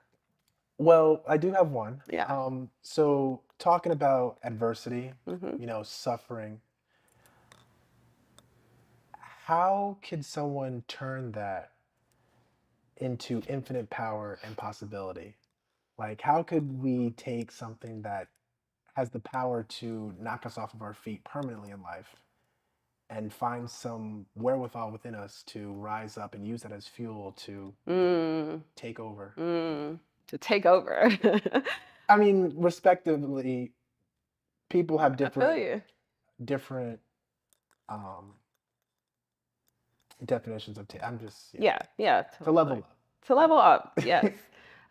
Well, I do have one. Yeah. So talking about adversity, Mm-hmm. suffering, how can someone turn that into infinite power and possibility? Like, how could we take something that has the power to knock us off of our feet permanently in life and find some wherewithal within us to rise up and use that as fuel to take over? To take over. I mean, respectively, people have I feel you. different definitions of I'm just Yeah, to level up. To level up, yes.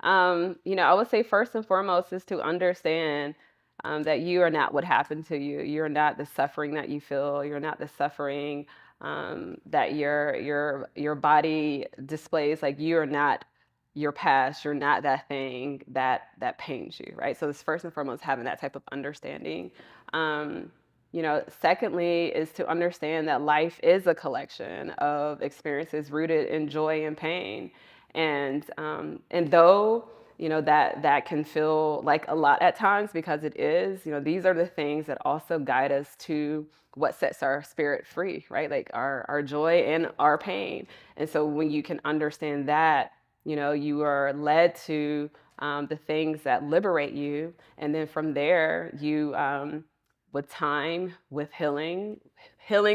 I would say first and foremost is to understand that you are not what happened to you. You're not the suffering that you feel. You're not the suffering that your body displays. Like you are not your past. You're not that thing that pains you, right? So it's first and foremost having that type of understanding. Secondly is to understand that life is a collection of experiences rooted in joy and pain. And though, that can feel like a lot at times, because it is, these are the things that also guide us to what sets our spirit free, right? Like our joy and our pain. And so when you can understand that, you are led to the things that liberate you. And then from there, you, with time, with healing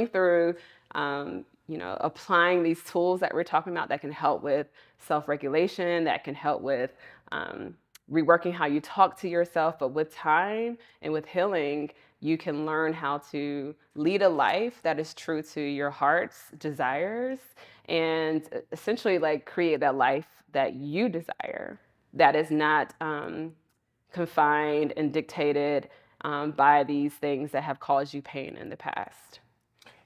through, applying these tools that we're talking about that can help with self-regulation, that can help with reworking how you talk to yourself. But with time and with healing, you can learn how to lead a life that is true to your heart's desires and essentially like create that life that you desire, that is not confined and dictated by these things that have caused you pain in the past.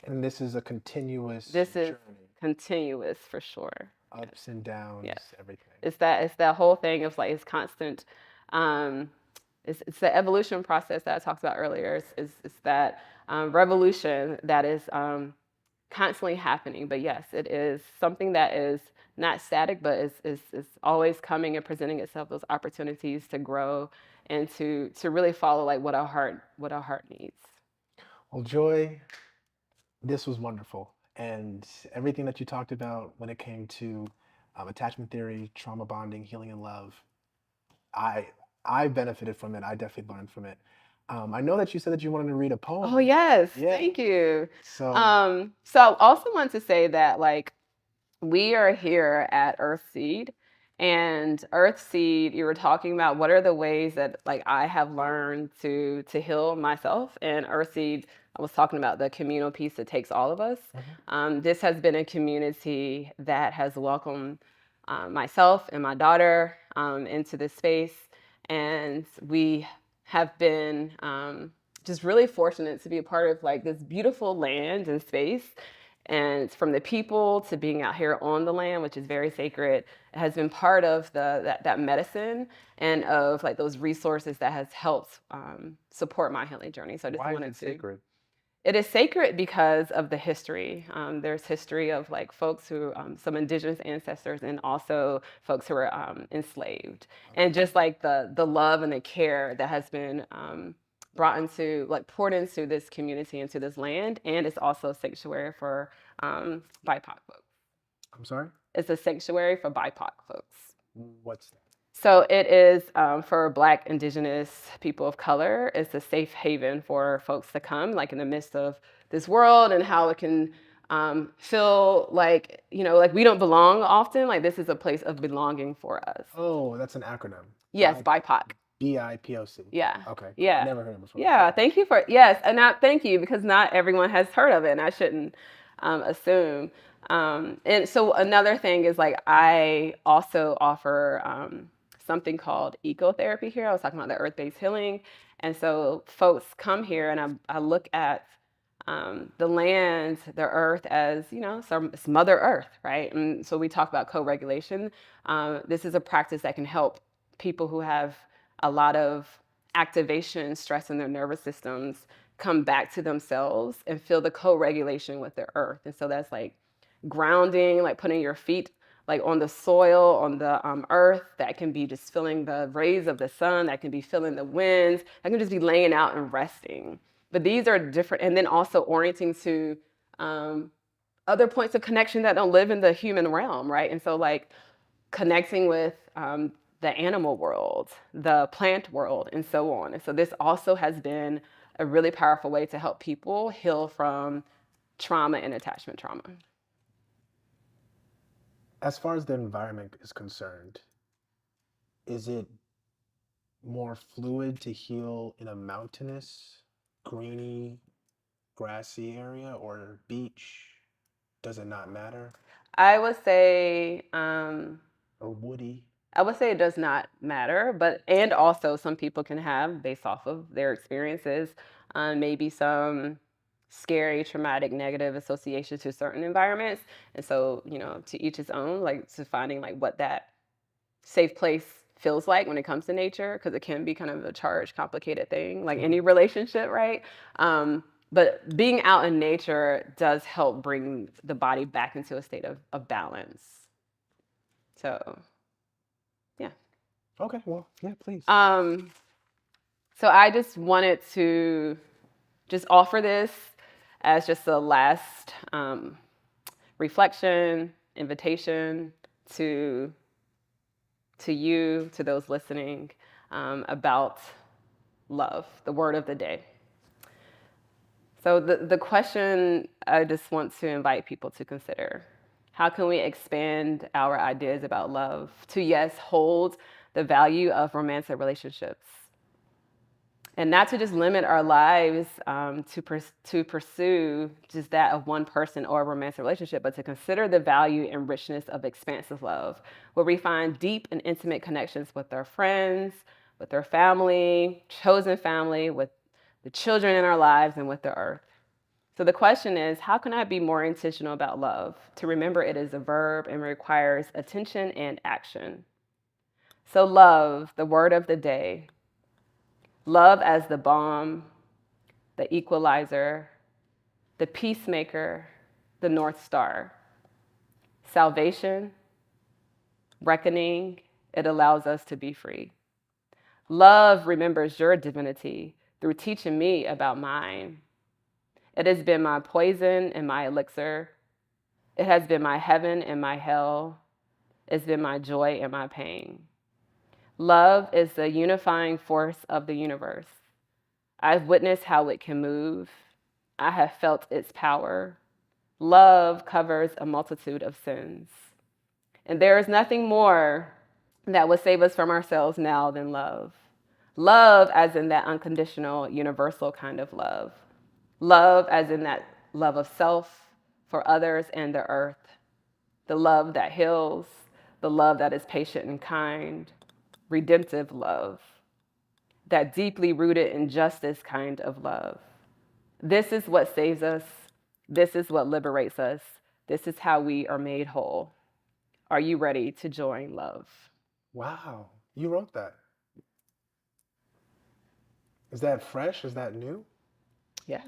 And this is a continuous journey. Continuous for sure. Ups and downs, everything. It's that whole thing of like, it's constant. It's the evolution process that I talked about earlier. It's that revolution that is constantly happening. But yes, it is something that is not static, but is always coming and presenting itself those opportunities to grow and to really follow like what our heart needs. Well, Joy, this was wonderful. And everything that you talked about when it came to attachment theory, trauma bonding, healing and love, I I benefited from it. I definitely learned from it. I know that you said that you wanted to read a Oh poem. yes, Yeah. thank you. So, So I also want to say that like we are here at Earthseed, and Earthseed, you were talking about what are the ways that like I have learned to heal myself. And Earthseed, I was talking about the communal piece that takes all of us. This has been a community that has welcomed myself and my daughter into this space, and we have been just really fortunate to be a part of like this beautiful land and space. And from the people to being out here on the land, which is very sacred, it has been part of that medicine and of like those resources that has helped support my healing journey. So I just why is wanted it to. sacred? It is sacred because of the history. There's history of like folks who, some indigenous ancestors, and also folks who were enslaved, and just like the love and the care that has been brought into, like poured into this community, into this land, and it's also a sanctuary for BIPOC folks. I'm sorry? It's a sanctuary for BIPOC folks. What's that? So it is for Black, Indigenous people of color. It's a safe haven for folks to come, like in the midst of this world and how it can feel like, you know, like we don't belong often. Like this is a place of belonging for us. Oh, that's an acronym. Yes, BIPOC. BIPOC. Yeah. Okay. Cool. Yeah. Never heard it before. Yeah. Thank you for, yes. And thank you, because not everyone has heard of it, and I shouldn't assume. And so another thing is like, I also offer something called ecotherapy here. I was talking about the earth-based healing. And so folks come here and I look at the land, the earth as, you know, it's Mother Earth, right? And so we talk about co-regulation. This is a practice that can help people who have a lot of activation and stress in their nervous systems come back to themselves and feel the co-regulation with the earth. And so that's like grounding, like putting your feet like on the soil, on the earth. That can be just feeling the rays of the sun. That can be feeling the winds. That can just be laying out and resting. But these are different. And then also orienting to other points of connection that don't live in the human realm, right? And so like connecting with the animal world, the plant world, and so on. And so this also has been a really powerful way to help people heal from trauma and attachment trauma. As far as the environment is concerned, is it more fluid to heal in a mountainous, greeny, grassy area or beach? Does it not matter? I would say Or woody? I would say it does not matter, but and also some people can have, based off of their experiences, maybe some scary, traumatic, negative associations to certain environments. And so, you know, to each his own, like to finding like what that safe place feels like when it comes to nature, because it can be kind of a charged, complicated thing, like any relationship, right? But being out in nature does help bring the body back into a state of balance. So, yeah. Okay, well, yeah, please. So I just wanted to just offer this as just a last reflection, invitation to you, to those listening, about love, the word of the day. So the question I just want to invite people to consider: how can we expand our ideas about love to, yes, hold the value of romantic relationships, and not to just limit our lives to pursue just that of one person or a romantic relationship, but to consider the value and richness of expansive love, where we find deep and intimate connections with our friends, with our family, chosen family, with the children in our lives, and with the earth. So the question is, how can I be more intentional about love? To remember it is a verb and requires attention and action. So love, the word of the day. Love as the balm, the equalizer, the peacemaker, the North Star. Salvation, reckoning, it allows us to be free. Love remembers your divinity through teaching me about mine. It has been my poison and my elixir. It has been my heaven and my hell. It's been my joy and my pain. Love is the unifying force of the universe. I've witnessed how it can move. I have felt its power. Love covers a multitude of sins. And there is nothing more that would save us from ourselves now than love. Love as in that unconditional, universal kind of love. Love as in that love of self, for others and the earth. The love that heals, the love that is patient and kind, redemptive love. That deeply rooted in justice kind of love. This is what saves us. This is what liberates us. This is how we are made whole. Are you ready to join love? Wow, you wrote that. Is that fresh? Is that new? Yeah.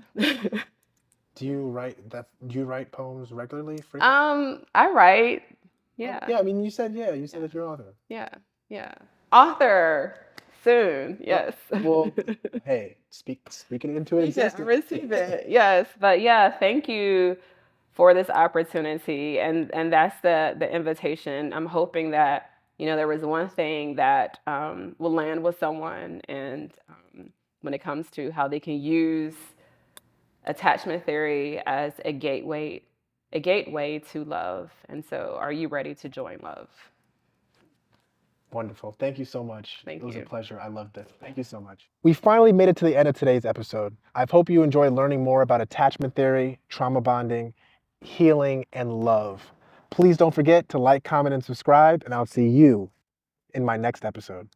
Do you write poems regularly? Frequently? I write. Yeah. Yeah, I mean, you said that you're an author. Yeah. Author soon. Yes. Well, hey, speaking into it Yeah, existence. receive it. Yes. But yeah, thank you for this opportunity. And that's the invitation. I'm hoping that, there was one thing that will land with someone, and when it comes to how they can use attachment theory as a gateway to love. And so, are you ready to join love? Wonderful. Thank you so much. Thank It was you. a pleasure. I loved it. Thank you so much. We finally made it to the end of today's episode. I hope you enjoyed learning more about attachment theory, trauma bonding, healing, and love. Please don't forget to like, comment, and subscribe, and I'll see you in my next episode.